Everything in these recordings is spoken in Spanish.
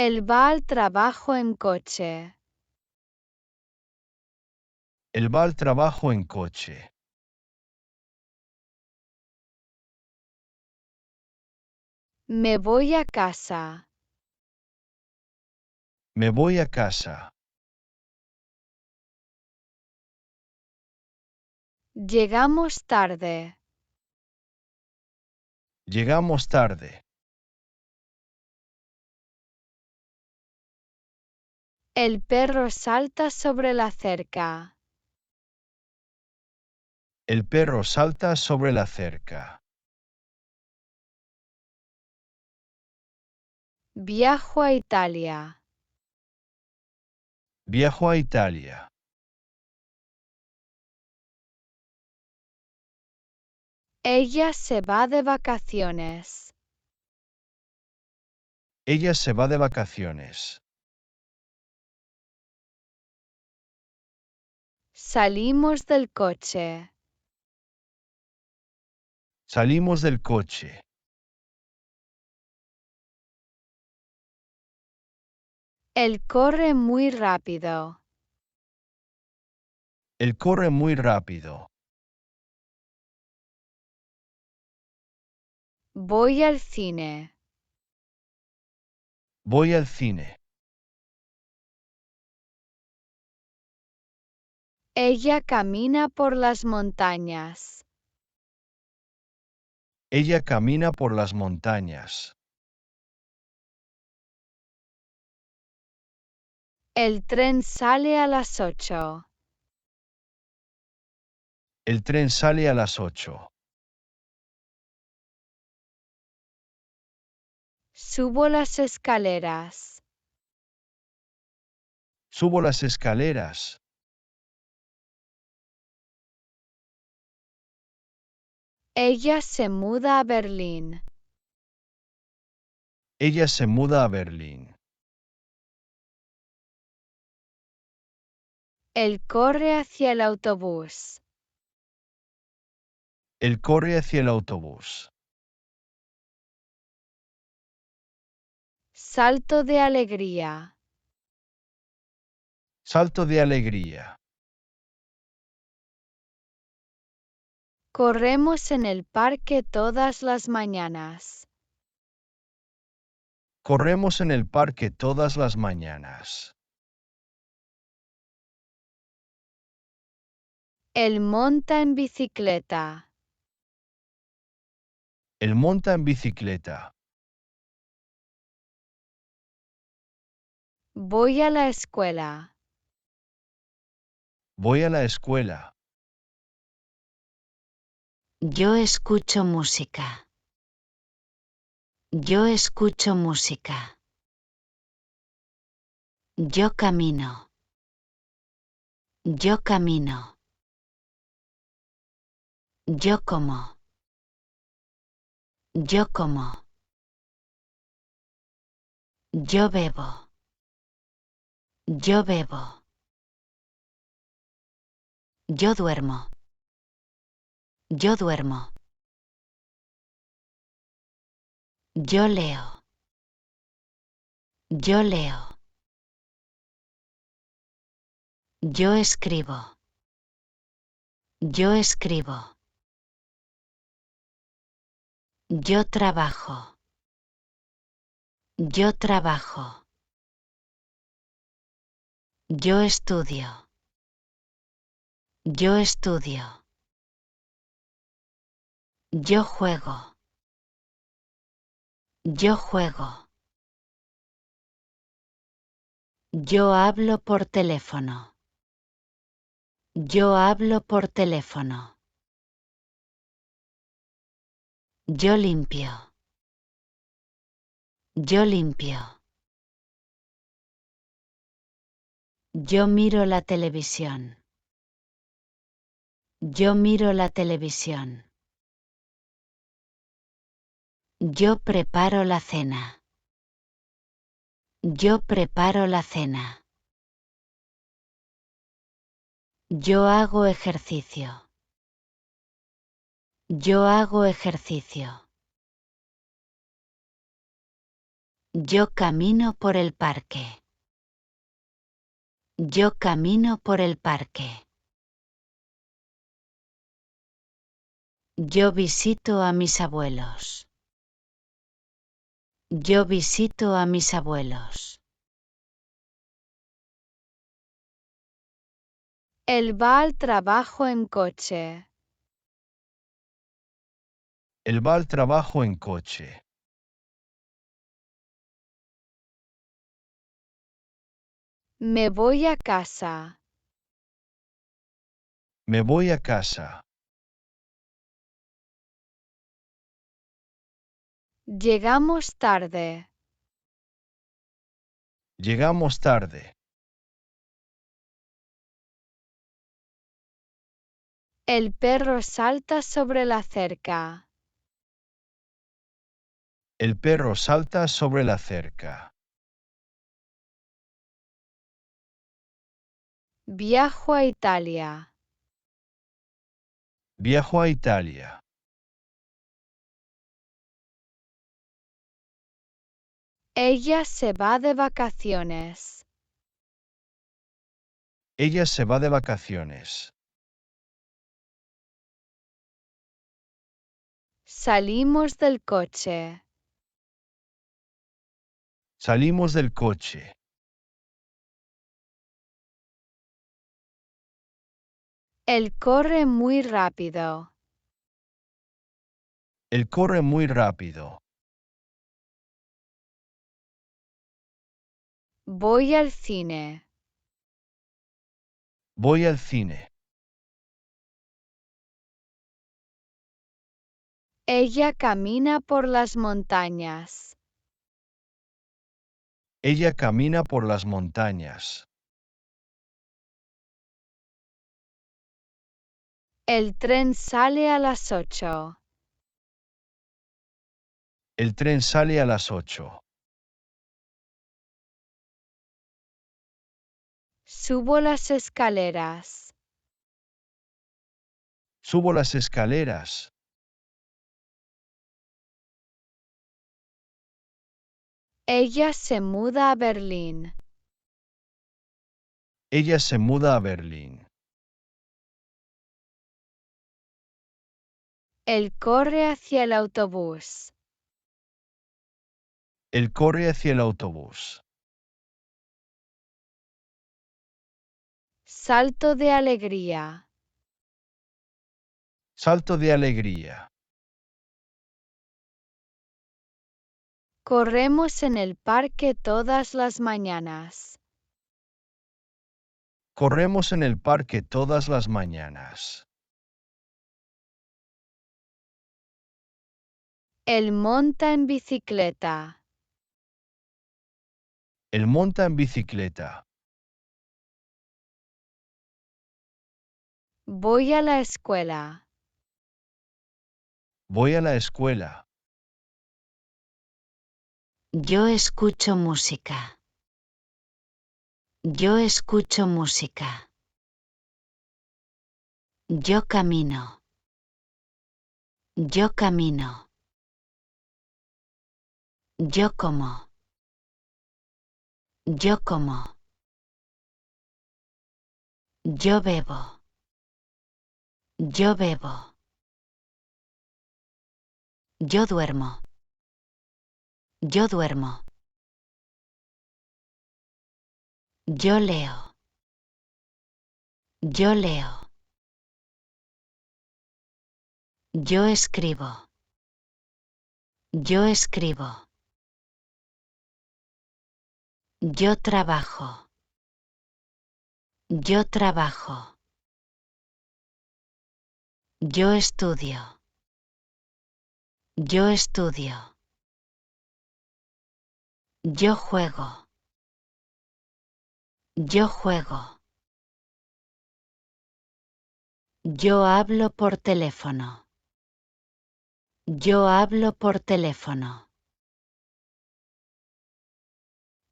Él va al trabajo en coche. Él va al trabajo en coche. Me voy a casa. Me voy a casa. Llegamos tarde. Llegamos tarde. El perro salta sobre la cerca. El perro salta sobre la cerca. Viajo a Italia. Viajo a Italia. Ella se va de vacaciones. Ella se va de vacaciones. Salimos del coche. Salimos del coche. Él corre muy rápido. Él corre muy rápido. Voy al cine. Voy al cine. Ella camina por las montañas. Ella camina por las montañas. El tren sale a las 8. El tren sale a las 8. Subo las escaleras. Subo las escaleras. Ella se muda a Berlín. Ella se muda a Berlín. Él corre hacia el autobús. Él corre hacia el autobús. Salto de alegría. Salto de alegría. Corremos en el parque todas las mañanas. Corremos en el parque todas las mañanas. Él monta en bicicleta. Él monta en bicicleta. Voy a la escuela. Voy a la escuela. Yo escucho música. Yo escucho música. Yo camino. Yo camino. Yo como. Yo como. Yo bebo. Yo bebo. Yo duermo. Yo duermo. Yo leo. Yo leo. Yo escribo. Yo escribo. Yo trabajo. Yo trabajo. Yo estudio. Yo estudio. Yo juego. Yo juego. Yo hablo por teléfono. Yo hablo por teléfono. Yo limpio. Yo limpio. Yo miro la televisión. Yo miro la televisión. Yo preparo la cena. Yo preparo la cena. Yo hago ejercicio. Yo hago ejercicio. Yo camino por el parque. Yo camino por el parque. Yo visito a mis abuelos. Yo visito a mis abuelos. Él va al trabajo en coche. Él va al trabajo en coche. Me voy a casa. Me voy a casa. Llegamos tarde. Llegamos tarde. El perro salta sobre la cerca. El perro salta sobre la cerca. Viajo a Italia. Viajo a Italia. Ella se va de vacaciones. Ella se va de vacaciones. Salimos del coche. Salimos del coche. Él corre muy rápido. Él corre muy rápido. Voy al cine. Voy al cine. Ella camina por las montañas. Ella camina por las montañas. El tren sale a las 8. El tren sale a las 8. Subo las escaleras. Subo las escaleras. Ella se muda a Berlín. Ella se muda a Berlín. Él corre hacia el autobús. Él corre hacia el autobús. Salto de alegría. Salto de alegría. Corremos en el parque todas las mañanas. Corremos en el parque todas las mañanas. Él monta en bicicleta. Él monta en bicicleta. Voy a la escuela. Voy a la escuela. Yo escucho música. Yo escucho música. Yo camino. Yo camino. Yo como. Yo como. Yo bebo. Yo bebo. Yo duermo. Yo duermo. Yo leo. Yo leo. Yo escribo. Yo escribo. Yo trabajo. Yo trabajo. Yo estudio. Yo estudio. Yo juego. Yo juego. Yo hablo por teléfono. Yo hablo por teléfono.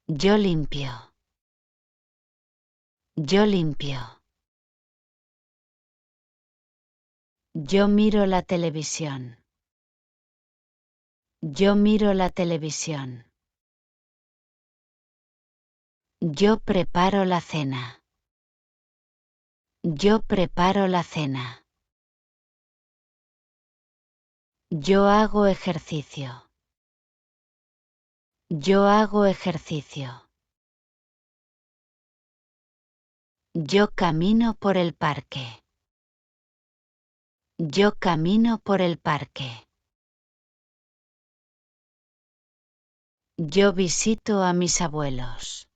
Yo limpio. Yo limpio. Yo miro la televisión. Yo miro la televisión. Yo preparo la cena. Yo preparo la cena. Yo hago ejercicio. Yo hago ejercicio. Yo camino por el parque. Yo camino por el parque. Yo visito a mis abuelos.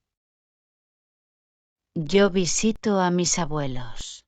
Yo visito a mis abuelos.